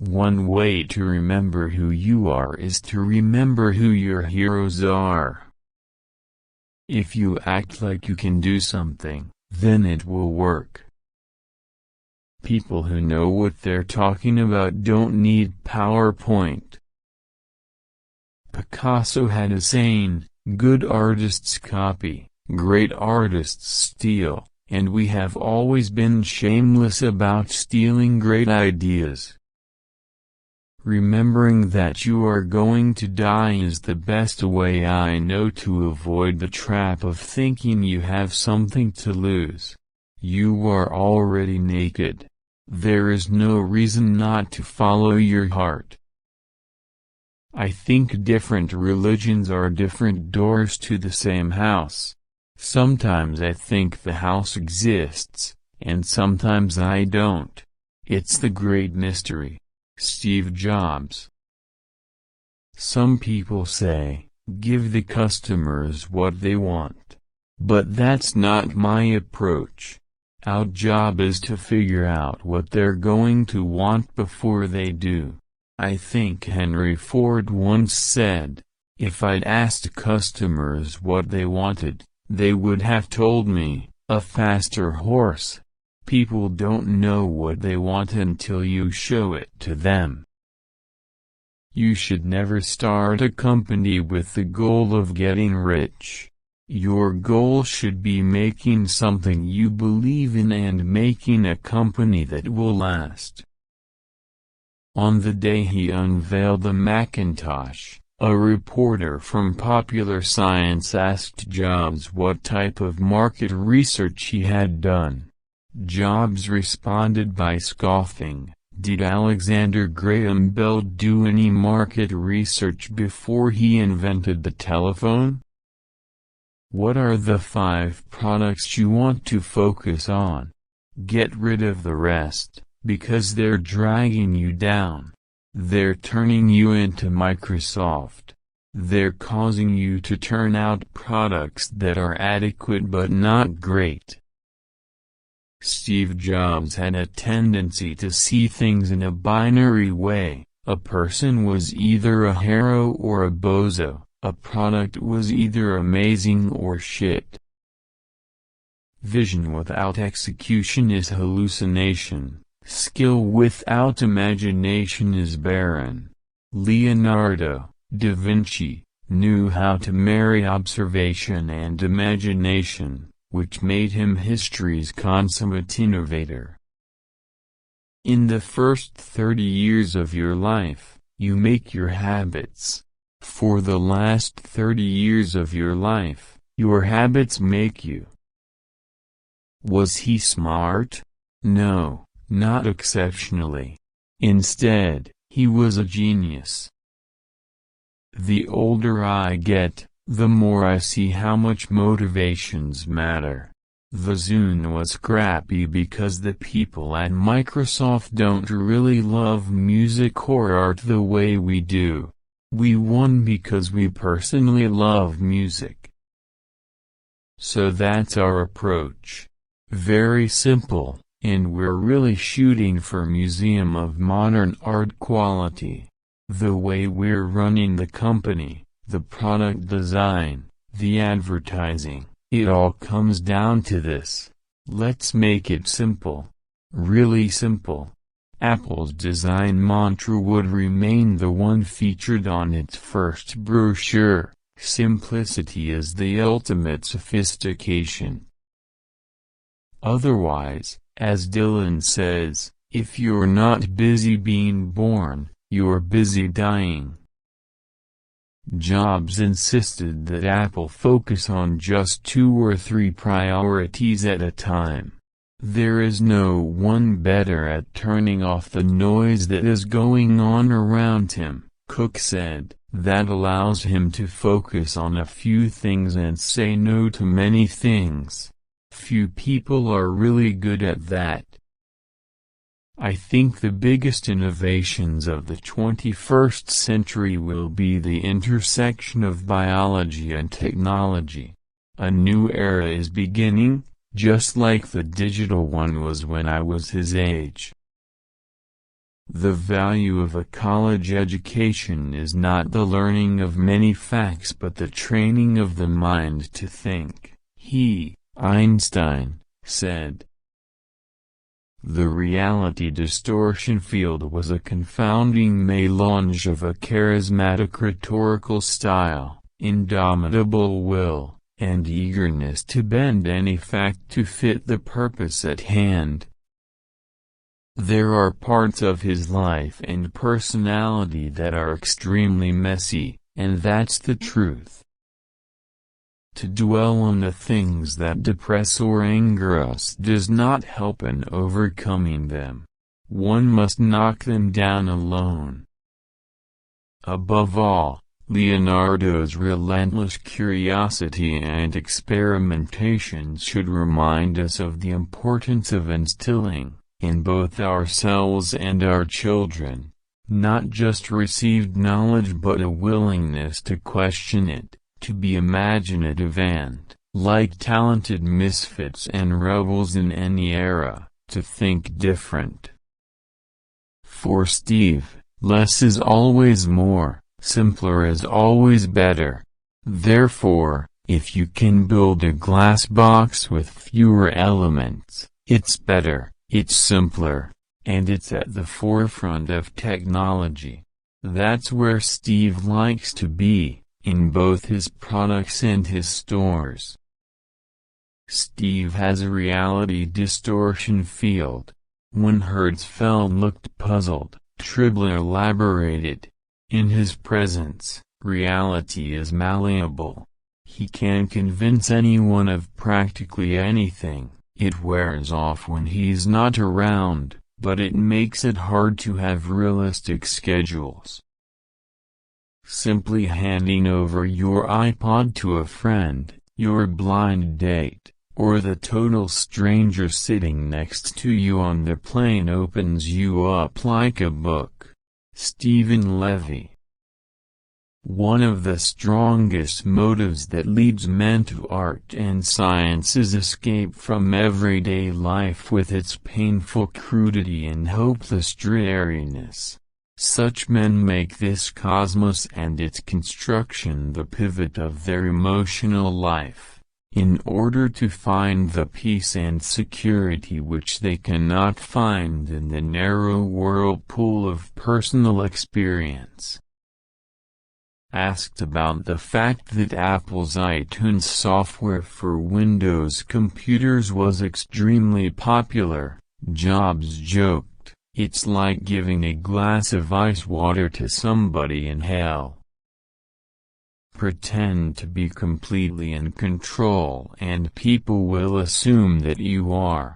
One way to remember who you are is to remember who your heroes are. If you act like you can do something, then it will work. People who know what they're talking about don't need PowerPoint. Picasso had a saying, "Good artists copy, great artists steal," and we have always been shameless about stealing great ideas. Remembering that you are going to die is the best way I know to avoid the trap of thinking you have something to lose. You are already naked. There is no reason not to follow your heart. I think different religions are different doors to the same house. Sometimes I think the house exists, and sometimes I don't. It's the great mystery. Steve Jobs. Some people say, give the customers what they want. But that's not my approach. Our job is to figure out what they're going to want before they do. I think Henry Ford once said, if I'd asked customers what they wanted, they would have told me, a faster horse. People don't know what they want until you show it to them. You should never start a company with the goal of getting rich. Your goal should be making something you believe in and making a company that will last. On the day he unveiled the Macintosh, a reporter from Popular Science asked Jobs what type of market research he had done. Jobs responded by scoffing, "Did Alexander Graham Bell do any market research before he invented the telephone? What are the 5 products you want to focus on? Get rid of the rest, because they're dragging you down. They're turning you into Microsoft. They're causing you to turn out products that are adequate but not great." Steve Jobs had a tendency to see things in a binary way. A person was either a hero or a bozo. A product was either amazing or shit. Vision without execution is hallucination. Skill without imagination is barren. Leonardo da Vinci knew how to marry observation and imagination, which made him history's consummate innovator. In the first 30 years of your life, you make your habits. For the last 30 years of your life, your habits make you. Was he smart? No, not exceptionally. Instead, he was a genius. The older I get, the more I see how much motivations matter. The Zune was scrappy because the people at Microsoft don't really love music or art the way we do. We won because we personally love music. So that's our approach. Very simple, and we're really shooting for Museum of Modern Art quality. The way we're running the company, the product design, the advertising, it all comes down to this. Let's make it simple. Really simple. Apple's design mantra would remain the one featured on its first brochure: simplicity is the ultimate sophistication. Otherwise, as Dylan says, if you're not busy being born, you're busy dying. Jobs insisted that Apple focus on just 2 or 3 priorities at a time. There is no one better at turning off the noise that is going on around him, Cook said, that allows him to focus on a few things and say no to many things. Few people are really good at that. I think the biggest innovations of the 21st century will be the intersection of biology and technology. A new era is beginning, just like the digital one was when I was his age. The value of a college education is not the learning of many facts but the training of the mind to think, he, Einstein, said. The reality distortion field was a confounding melange of a charismatic rhetorical style, indomitable will, and eagerness to bend any fact to fit the purpose at hand. There are parts of his life and personality that are extremely messy, and that's the truth. To dwell on the things that depress or anger us does not help in overcoming them. One must knock them down alone. Above all, Leonardo's relentless curiosity and experimentation should remind us of the importance of instilling, in both ourselves and our children, not just received knowledge but a willingness to question it, to be imaginative and, like talented misfits and rebels in any era, to think different. For Steve, less is always more, simpler is always better. Therefore, if you can build a glass box with fewer elements, it's better, it's simpler, and it's at the forefront of technology. That's where Steve likes to be, in both his products and his stores. Steve has a reality distortion field. When Hertzfeld looked puzzled, Tribler elaborated. In his presence, reality is malleable. He can convince anyone of practically anything. It wears off when he's not around, but it makes it hard to have realistic schedules. Simply handing over your iPod to a friend, your blind date, or the total stranger sitting next to you on the plane opens you up like a book. Stephen Levy. One of the strongest motives that leads men to art and science is escape from everyday life with its painful crudity and hopeless dreariness. Such men make this cosmos and its construction the pivot of their emotional life, in order to find the peace and security which they cannot find in the narrow whirlpool of personal experience. Asked about the fact that Apple's iTunes software for Windows computers was extremely popular, Jobs joked, "It's like giving a glass of ice water to somebody in hell. Pretend to be completely in control and people will assume that you are.